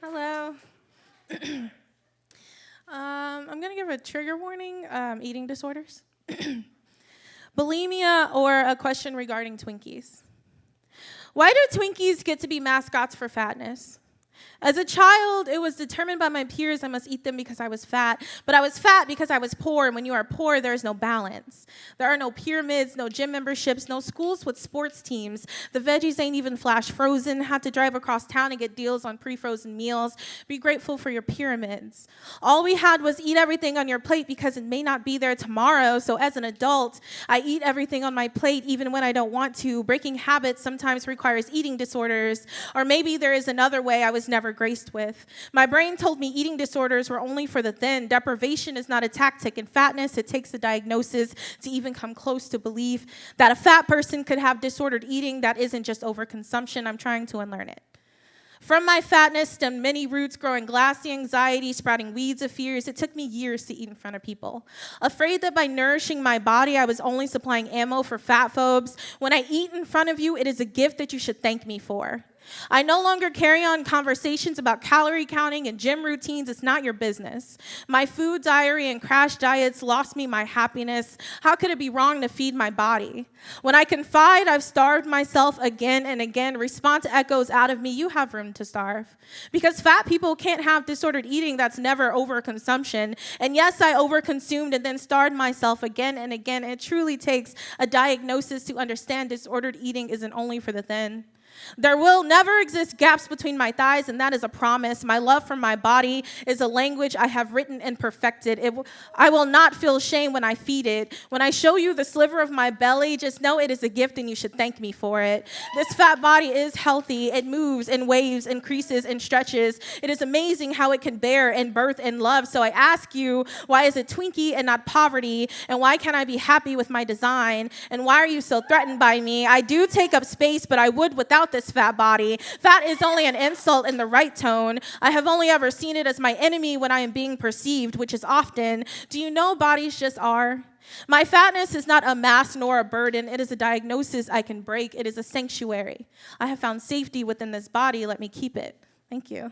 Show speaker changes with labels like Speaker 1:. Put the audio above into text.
Speaker 1: Hello. I'm going to give a trigger warning, eating disorders. Bulimia, or a question regarding Twinkies. Why do Twinkies get to be mascots for fatness? As a child, it was determined by my peers I must eat them because I was fat. But I was fat because I was poor, and when you are poor, there is no balance. There are no pyramids, no gym memberships, no schools with sports teams. The veggies ain't even flash frozen. Had to drive across town and get deals on pre-frozen meals. Be grateful for your pyramids. All we had was eat everything on your plate because it may not be there tomorrow. So as an adult, I eat everything on my plate even when I don't want to. Breaking habits sometimes requires eating disorders. Or maybe there is another way I was never graced with. My brain told me eating disorders were only for the thin. Deprivation is not a tactic. In fatness, it takes a diagnosis to even come close to belief that a fat person could have disordered eating that isn't just overconsumption. I'm trying to unlearn it. From my fatness stemmed many roots growing glassy anxiety, sprouting weeds of fears. It took me years to eat in front of people. Afraid that by nourishing my body, I was only supplying ammo for fat phobes. When I eat in front of you, it is a gift that you should thank me for. I no longer carry on conversations about calorie counting and gym routines. It's not your business. My food diary and crash diets lost me my happiness. How could it be wrong to feed my body? When I confide, I've starved myself again and again. Response echoes out of me, you have room to starve. Because fat people can't have disordered eating that's never overconsumption. And yes, I overconsumed and then starved myself again and again. It truly takes a diagnosis to understand disordered eating isn't only for the thin. There will never exist gaps between my thighs, and that is a promise. My love for my body is a language I have written and perfected. I will not feel shame when I feed it. When I show you the sliver of my belly, just know it is a gift and you should thank me for it. This fat body is healthy. It moves and waves, increases and stretches. It is amazing how it can bear and birth and love. So I ask you, why is it Twinkie and not poverty? And why can't I be happy with my design? And why are you so threatened by me? I do take up space, but I would without this fat body. Fat is only an insult in the right tone. I have only ever seen it as my enemy when I am being perceived, which is often. Do you know bodies just are? My fatness is not a mask nor a burden. It is a diagnosis I can break. It is a sanctuary. I have found safety within this body. Let me keep it. Thank you.